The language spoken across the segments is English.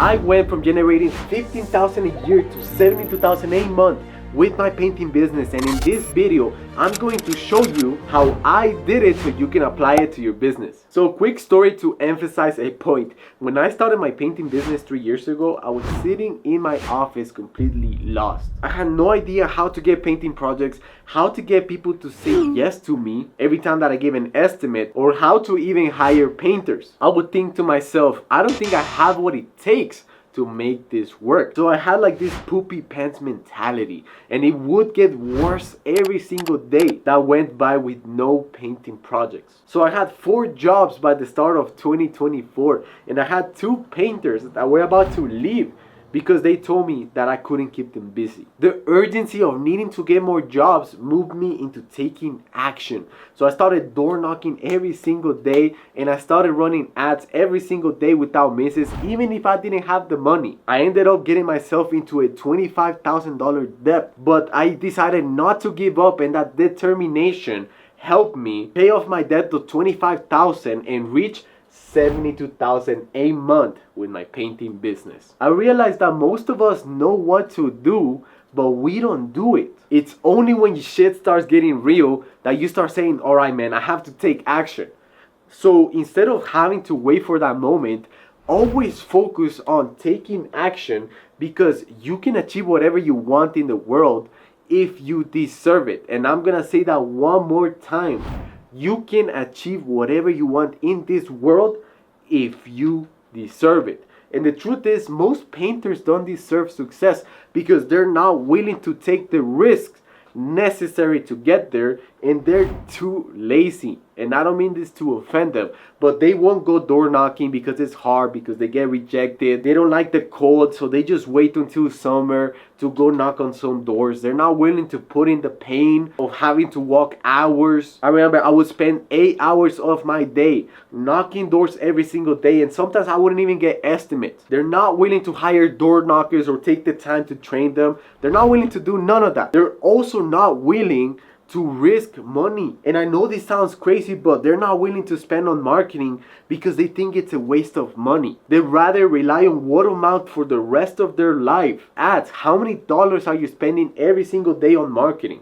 I went from generating 15,000 a year to 72,000 a month with my painting business, and in this video I'm going to show you how I did it so you can apply it to your business. So quick story to emphasize a point. When I started my painting business 3 years ago, I was sitting in my office completely lost. I had no idea how to get painting projects, how to get people to say yes to me every time that I gave an estimate, or how to even hire painters. I would think to myself, I don't think I have what it takes to make this work. So I had like this poopy pants mentality, and it would get worse every single day that went by with no painting projects. So I had 4 jobs by the start of 2024, and I had 2 painters that were about to leave because they told me that I couldn't keep them busy. The urgency of needing to get more jobs moved me into taking action. So I started door knocking every single day, and I started running ads every single day without misses, even if I didn't have the money. I ended up getting myself into a $25,000 debt, but I decided not to give up, and that determination helped me pay off my debt to $25,000 and reach $72,000 a month with my painting business. I realized that most of us know what to do, but we don't do it. It's only when your shit starts getting real that you start saying, all right, man, I have to take action. So instead of having to wait for that moment, always focus on taking action, because you can achieve whatever you want in the world if you deserve it. And I'm gonna say that one more time. You can achieve whatever you want in this world if you deserve it. And the truth is, most painters don't deserve success because they're not willing to take the risks necessary to get there, and they're too lazy. And I don't mean this to offend them, but they won't go door knocking because it's hard, because they get rejected. They don't like the cold, so they just wait until summer to go knock on some doors. They're not willing to put in the pain of having to walk hours. I remember I would spend 8 hours of my day knocking doors every single day, and sometimes I wouldn't even get estimates. They're not willing to hire door knockers or take the time to train them. They're not willing to do none of that. They're also not willing to risk money. And I know this sounds crazy, but they're not willing to spend on marketing because they think it's a waste of money. They'd rather rely on word of mouth for the rest of their life. Ads, how many dollars are you spending every single day on marketing?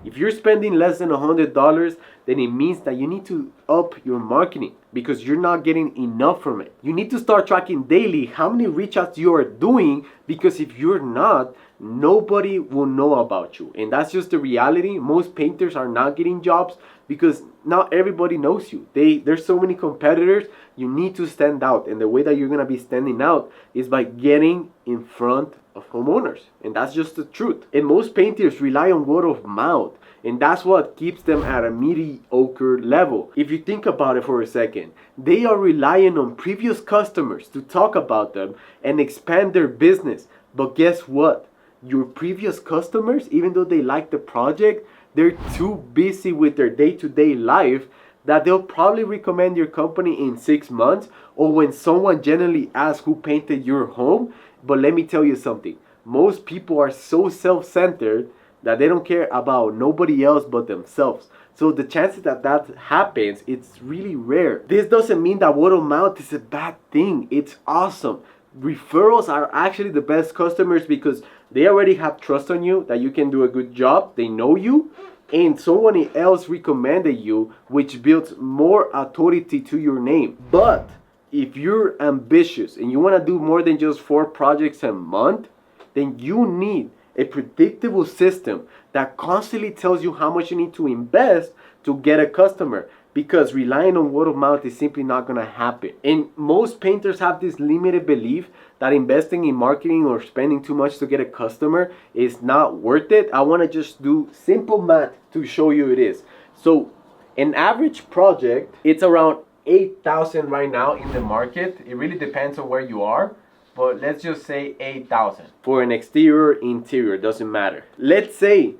If you're spending less than $100, then it means that you need to up your marketing because you're not getting enough from it. You need to start tracking daily how many reach outs you are doing, because if you're not, nobody will know about you. And that's just the reality. Most painters are not getting jobs because not everybody knows you. There's so many competitors. You need to stand out, and the way that you're gonna be standing out is by getting in front of homeowners. And that's just the truth. And most painters rely on word of mouth, and that's what keeps them at a mediocre level. If you think about it for a second, they are relying on previous customers to talk about them and expand their business. But guess what? Your previous customers, even though they like the project, they're too busy with their day-to-day life that they'll probably recommend your company in 6 months, or when someone generally asks who painted your home. But let me tell you something. Most people are so self-centered that they don't care about nobody else but themselves. So the chances that that happens, it's really rare. This doesn't mean that word of mouth is a bad thing. It's awesome. Referrals are actually the best customers because they already have trust on you that you can do a good job. They know you, and someone else recommended you, which builds more authority to your name. But if you're ambitious and you want to do more than just 4 projects a month, then you need a predictable system that constantly tells you how much you need to invest to get a customer, because relying on word of mouth is simply not going to happen. And most painters have this limited belief that investing in marketing or spending too much to get a customer is not worth it. I want to just do simple math to show you it is. So an average project, it's around 8,000 right now in the market. It really depends on where you are, but let's just say 8,000 for an exterior, interior, doesn't matter. Let's say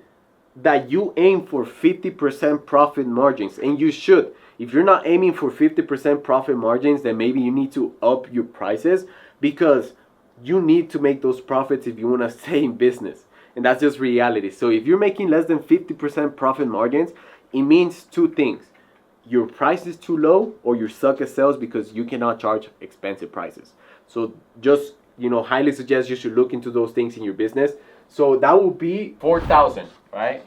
that you aim for 50% profit margins, and you should. If you're not aiming for 50% profit margins, then maybe you need to up your prices, because you need to make those profits if you want to stay in business. And that's just reality. So if you're making less than 50% profit margins, it means 2 things. Your price is too low, or you suck at sales because you cannot charge expensive prices. So just highly suggest you should look into those things in your business. So that would be 4,000, right?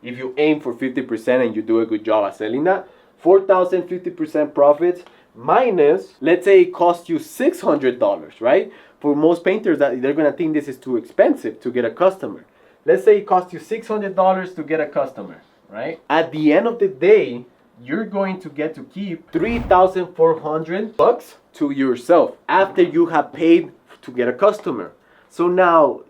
If you aim for 50% and you do a good job at selling that, 4,000, 50% profits minus, let's say it costs you $600, right? For most painters, that they're gonna think this is too expensive to get a customer. Let's say it costs you $600 to get a customer, right? At the end of the day, you're going to get to keep $3,400 to yourself after you have paid to get a customer. So now,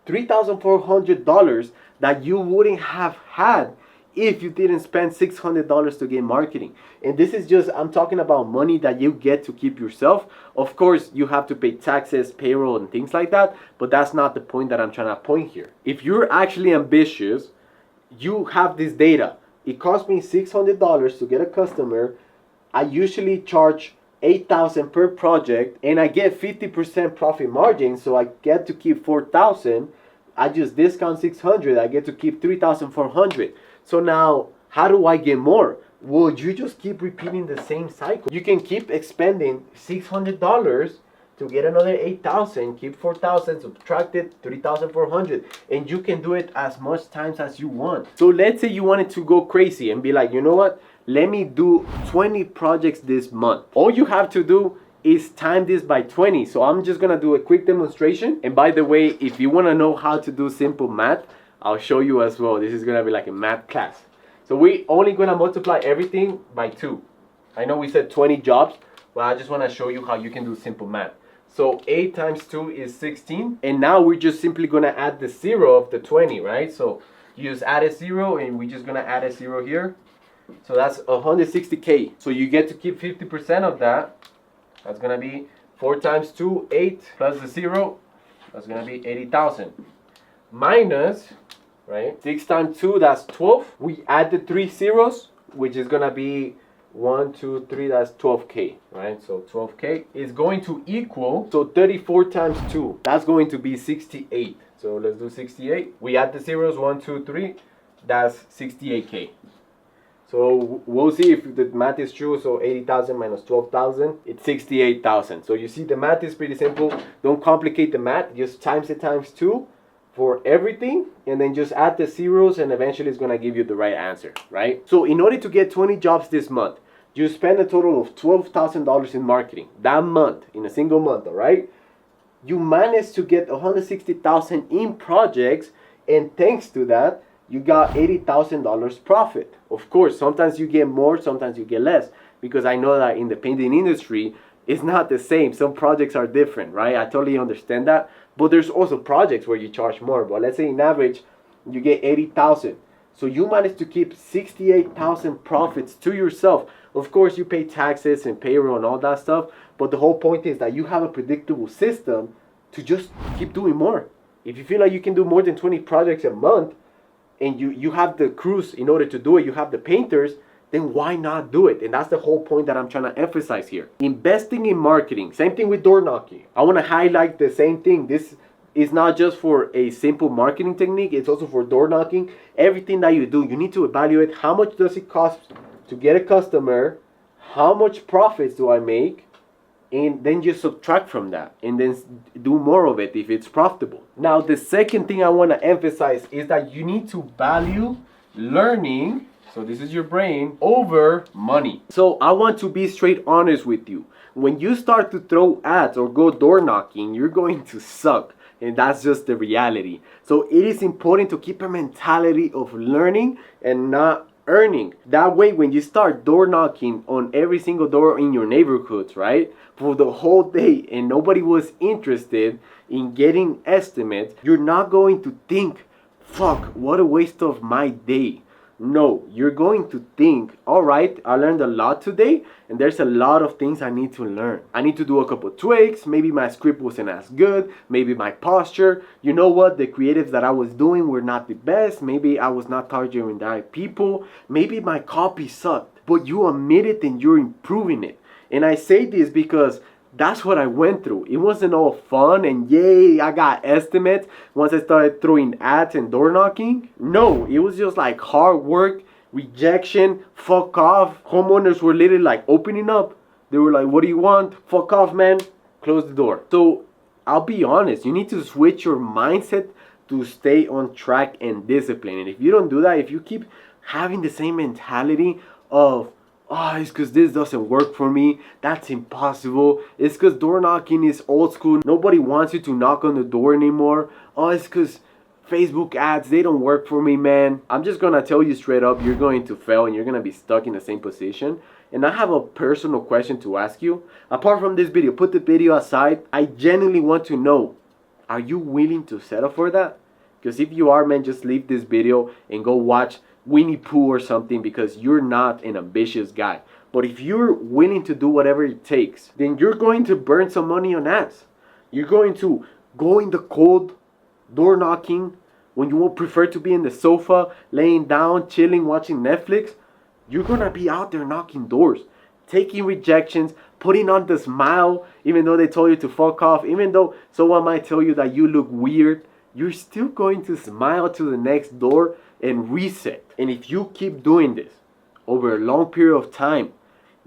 $3,400 that you wouldn't have had if you didn't spend $600 to get marketing. And this is just, I'm talking about money that you get to keep yourself. Of course, you have to pay taxes, payroll, and things like that, but that's not the point that I'm trying to point here. If you're actually ambitious, you have this data. It cost me $600 to get a customer. I usually charge $8,000 per project, and I get 50% profit margin, so I get to keep $4,000. I just discount $600, I get to keep $3,400. So now, how do I get more? Well, you just keep repeating the same cycle. You can keep expending $600 to get another $8,000, keep $4,000, subtract it, $3,400, and you can do it as much times as you want. So let's say you wanted to go crazy and be like, you know what? Let me do 20 projects this month. All you have to do is time this by 20. So I'm just gonna do a quick demonstration. And by the way, if you wanna know how to do simple math, I'll show you as well. This is gonna be like a math class. So we only gonna multiply everything by 2. I know we said 20 jobs, but I just wanna show you how you can do simple math. So 8 times 2 is 16. And now we're just simply gonna add the 0 of the 20, right? So you just add a 0 and we're just gonna add a 0 here. So that's 160K. So you get to keep 50% of that. That's gonna be 4 times 2, 8, plus the 0. That's gonna be 80,000. Minus, right? 6 times 2, that's 12. We add the 3 zeros, which is gonna be 1, 2, 3, that's 12K, right? So 12K is going to equal, so 34 times 2, that's going to be 68. So let's do 68. We add the zeros, 1, 2, 3, that's 68K. So we'll see if the math is true. So 80,000 minus 12,000, it's 68,000. So you see the math is pretty simple. Don't complicate the math. Just times it times 2 for everything, and then just add the zeros, and eventually it's gonna give you the right answer, right? So in order to get 20 jobs this month, you spend a total of $12,000 in marketing that month, in a single month, all right? You managed to get 160,000 in projects, and thanks to that, you got $80,000 profit. Of course, sometimes you get more, sometimes you get less, because I know that in the painting industry, it's not the same. Some projects are different, right? I totally understand that. But there's also projects where you charge more. But let's say in average, you get 80,000. So you manage to keep 68,000 profits to yourself. Of course, you pay taxes and payroll and all that stuff. But the whole point is that you have a predictable system to just keep doing more. If you feel like you can do more than 20 projects a month, and you have the crews in order to do it, you have the painters, then why not do it? And that's the whole point that I'm trying to emphasize here. Investing in marketing, same thing with door knocking. I want to highlight the same thing. This is not just for a simple marketing technique, it's also for door knocking. Everything that you do, you need to evaluate how much does it cost to get a customer, how much profits do I make, and then just subtract from that and then do more of it if it's profitable. Now, the second thing I want to emphasize is that you need to value learning, so this is your brain, over money. So I want to be straight honest with you. When you start to throw ads or go door knocking, you're going to suck. And that's just the reality. So it is important to keep a mentality of learning and not earning. That way, when you start door knocking on every single door in your neighborhoods, right, for the whole day, and nobody was interested in getting estimates, you're not going to think, fuck, what a waste of my day. No, you're going to think, all right, I learned a lot today, and there's a lot of things I need to learn. I need to do a couple tweaks. Maybe my script wasn't as good. Maybe my posture. You know what? The creatives that I was doing were not the best. Maybe I was not targeting the right people. Maybe my copy sucked. But you admit it and you're improving it. And I say this because that's what I went through. It wasn't all fun and yay, I got estimates once I started throwing ads and door knocking. No, it was just like hard work, rejection, fuck off. Homeowners were literally like opening up. They were like, what do you want? Fuck off, man. Close the door. So I'll be honest, you need to switch your mindset to stay on track and discipline. And if you don't do that, if you keep having the same mentality of, oh, it's because this doesn't work for me, that's impossible, it's because door knocking is old school, nobody wants you to knock on the door anymore, oh, it's because Facebook ads, they don't work for me, man. I'm just gonna tell you straight up, you're going to fail and you're gonna be stuck in the same position. And I have a personal question to ask you. Apart from this video, put the video aside. I genuinely want to know, are you willing to settle for that? Because if you are, man, just leave this video and go watch Winnie Pooh or something, because you're not an ambitious guy. But if you're willing to do whatever it takes, then you're going to burn some money on ads. You're going to go in the cold, door knocking, when you would prefer to be in the sofa, laying down, chilling, watching Netflix. You're gonna be out there knocking doors, taking rejections, putting on the smile, even though they told you to fuck off, even though someone might tell you that you look weird, you're still going to smile to the next door and reset. And if you keep doing this over a long period of time,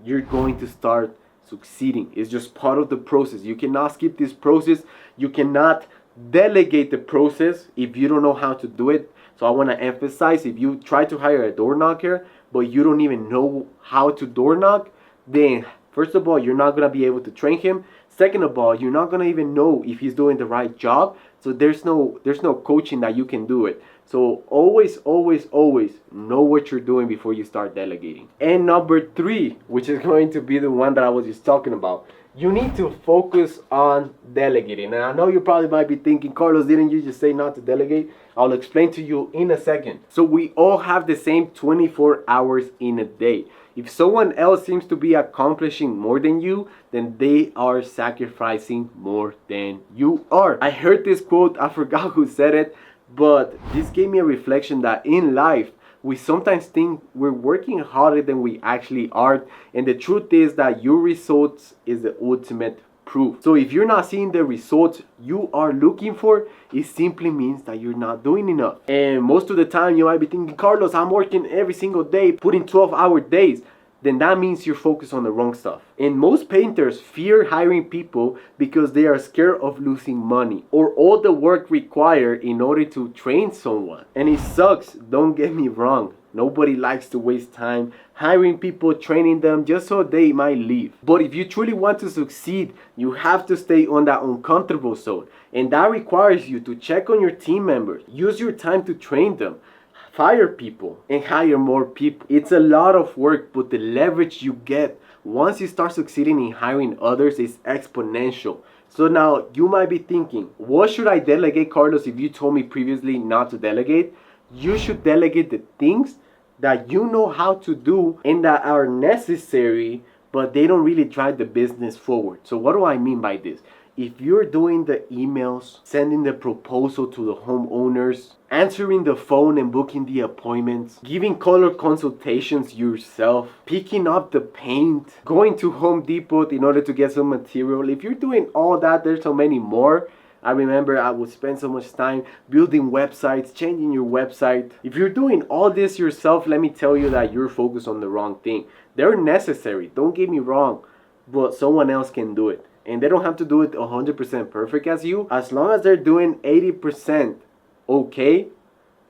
you're going to start succeeding. It's just part of the process. You cannot skip this process. You cannot delegate the process if you don't know how to do it. So I want to emphasize, if you try to hire a door knocker but you don't even know how to door knock, then first of all, you're not going to be able to train him. Second of all, you're not going to even know if he's doing the right job. So there's no coaching that you can do it. So always know what you're doing before you start delegating. And number 3, which is going to be the one that I was just talking about, you need to focus on delegating. And I know you probably might be thinking, Carlos, didn't you just say not to delegate? I'll explain to you in a second. So we all have the same 24 hours in a day. If someone else seems to be accomplishing more than you, then they are sacrificing more than you are. I heard this quote, I forgot who said it, but this gave me a reflection that in life, we sometimes think we're working harder than we actually are. And the truth is that your results is the ultimate proof. So if you're not seeing the results you are looking for, it simply means that you're not doing enough. And most of the time you might be thinking, Carlos, I'm working every single day, putting 12-hour days. Then that means you're focused on the wrong stuff. And most painters fear hiring people because they are scared of losing money or all the work required in order to train someone. And it sucks, don't get me wrong. Nobody likes to waste time hiring people, training them just so they might leave. But if you truly want to succeed, you have to stay on that uncomfortable zone. And that requires you to check on your team members, use your time to train them, fire people and hire more people. It's a lot of work, but the leverage you get once you start succeeding in hiring others is exponential. So now you might be thinking, what should I delegate, Carlos, if you told me previously not to delegate? You should delegate the things that you know how to do and that are necessary, but they don't really drive the business forward. So what do I mean by this? If you're doing the emails, sending the proposal to the homeowners, answering the phone and booking the appointments, giving color consultations yourself, picking up the paint, going to Home Depot in order to get some material, if you're doing all that, there's so many more. I remember I would spend so much time building websites, changing your website. If you're doing all this yourself, let me tell you that you're focused on the wrong thing. They're necessary, don't get me wrong, but someone else can do it. And they don't have to do it 100% perfect as you. As long as they're doing 80% okay,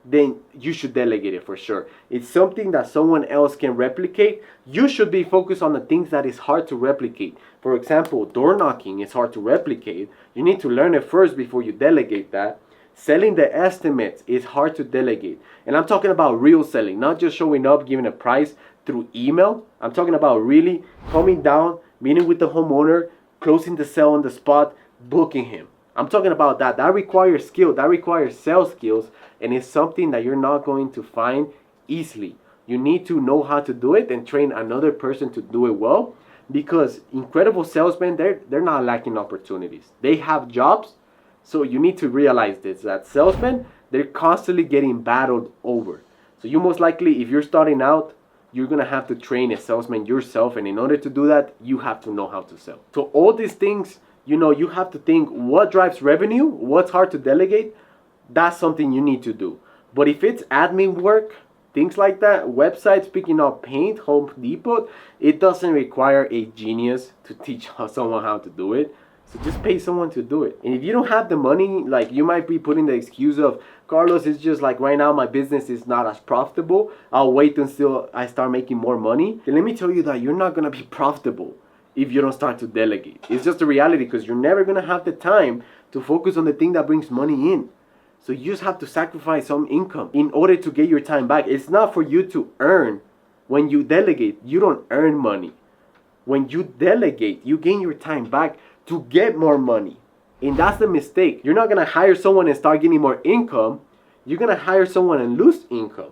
then you should delegate it for sure. It's something that someone else can replicate. You should be focused on the things that is hard to replicate. For example, door knocking is hard to replicate. You need to learn it first before you delegate that. Selling the estimates is hard to delegate. And I'm talking about real selling, not just showing up, giving a price through email. I'm talking about really coming down, meeting with the homeowner, closing the sale on the spot, booking him. I'm talking about that. That requires skill. That requires sales skills. And it's something that you're not going to find easily. You need to know how to do it and train another person to do it well. Because incredible salesmen, they're not lacking opportunities. They have jobs. So you need to realize this, that salesmen, they're constantly getting battled over. So you most likely, if you're starting out, you're going to have to train a salesman yourself. And in order to do that, you have to know how to sell. So all these things, you have to think what drives revenue, what's hard to delegate. That's something you need to do. But if it's admin work, things like that, websites, picking up paint, Home Depot, it doesn't require a genius to teach someone how to do it. So just pay someone to do it. And if you don't have the money, like you might be putting the excuse of, Carlos, it's just like right now my business is not as profitable. I'll wait until I start making more money. Then let me tell you that you're not gonna be profitable if you don't start to delegate. It's just a reality, because you're never gonna have the time to focus on the thing that brings money in. So you just have to sacrifice some income in order to get your time back. It's not for you to earn. When you delegate, you don't earn money. When you delegate, you gain your time back to get more money. And that's the mistake. You're not gonna hire someone and start getting more income. You're gonna hire someone and lose income.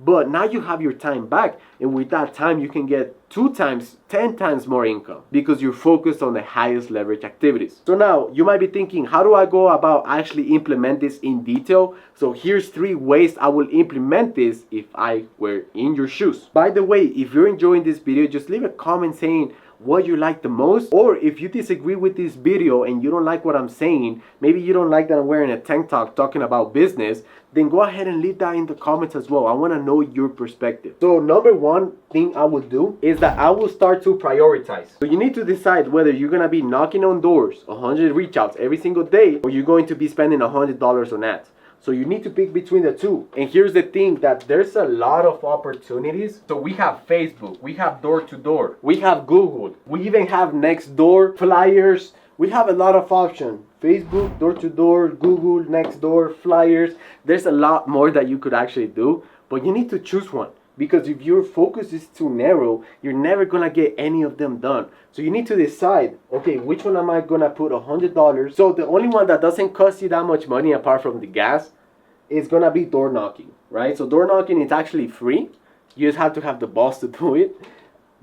But now you have your time back, and with that time you can get 2 times, 10 times more income, because you're focused on the highest leverage activities. So now you might be thinking, how do I go about actually implement this in detail? So here's 3 ways I will implement this if I were in your shoes. By the way, if you're enjoying this video, just leave a comment saying what you like the most, or if you disagree with this video and you don't like what I'm saying, maybe you don't like that I'm wearing a tank top talking about business, then go ahead and leave that in the comments as well. I want to know your perspective. So number 1 thing I would do is that I will start to prioritize. So you need to decide whether you're going to be knocking on doors, 100 reach outs every single day, or you're going to be spending $100 on ads. So you need to pick between the 2. And here's the thing, that there's a lot of opportunities. So we have Facebook, we have door-to-door, we have Google, we even have Nextdoor, flyers. We have a lot of options. Facebook, door-to-door, Google, Nextdoor, flyers. There's a lot more that you could actually do, but you need to choose one. Because if your focus is too narrow, you're never gonna get any of them done. So you need to decide, okay, which one am I gonna put $100? So the only one that doesn't cost you that much money apart from the gas is gonna be door knocking, right? So door knocking is actually free. You just have to have the balls to do it.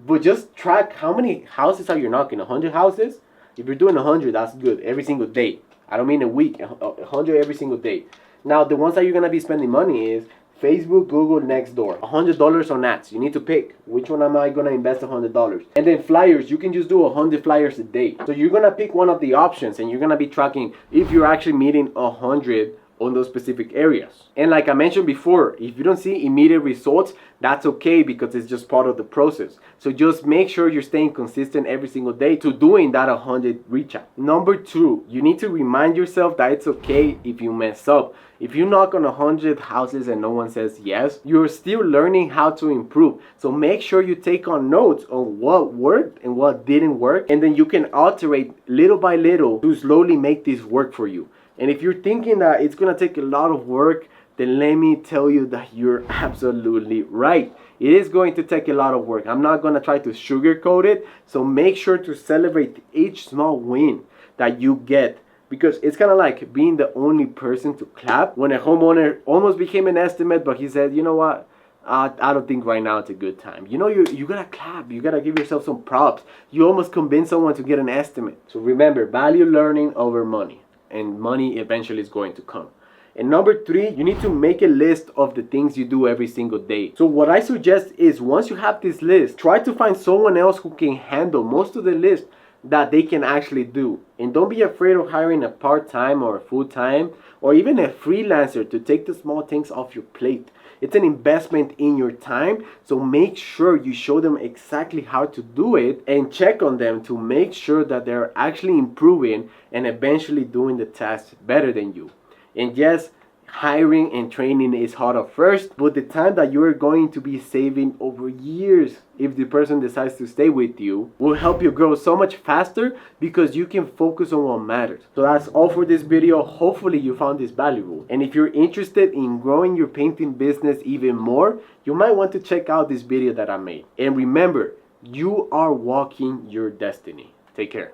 But just track how many houses are you knocking. 100 houses? If you're doing 100, that's good. Every single day. I don't mean a week. 100 every single day. Now the ones that you're gonna be spending money is Facebook, Google, Nextdoor. $100 on ads. You need to pick which one am I gonna invest $100. And then flyers, you can just do 100 flyers a day. So you're gonna pick one of the options, and you're gonna be tracking if you're actually meeting 100 on those specific areas. And like I mentioned before, if you don't see immediate results, that's okay, because it's just part of the process. So just make sure you're staying consistent every single day to doing that 100 reach out. Number 2, you need to remind yourself that it's okay if you mess up. If you knock on 100 houses and no one says yes, you're still learning how to improve. So make sure you take on notes on what worked and what didn't work, and then you can alterate little by little to slowly make this work for you. And if you're thinking that it's gonna take a lot of work, then let me tell you that you're absolutely right. It is going to take a lot of work. I'm not gonna try to sugarcoat it. So make sure to celebrate each small win that you get, because it's kind of like being the only person to clap when a homeowner almost became an estimate, but he said, you know what? I don't think right now it's a good time. You know, you gotta clap. You gotta give yourself some props. You almost convince someone to get an estimate. So remember, value learning over money. And money eventually is going to come. And number 3, you need to make a list of the things you do every single day. So what I suggest is, once you have this list, try to find someone else who can handle most of the list that they can actually do. And don't be afraid of hiring a part-time or a full-time or even a freelancer to take the small things off your plate. It's an investment in your time, so make sure you show them exactly how to do it and check on them to make sure that they're actually improving and eventually doing the task better than you. And yes, hiring and training is hard at first, but the time that you're going to be saving over years if the person decides to stay with you will help you grow so much faster, because you can focus on what matters. So that's all for this video. Hopefully you found this valuable. And if you're interested in growing your painting business even more, you might want to check out this video that I made. And remember, you are walking your destiny. Take care.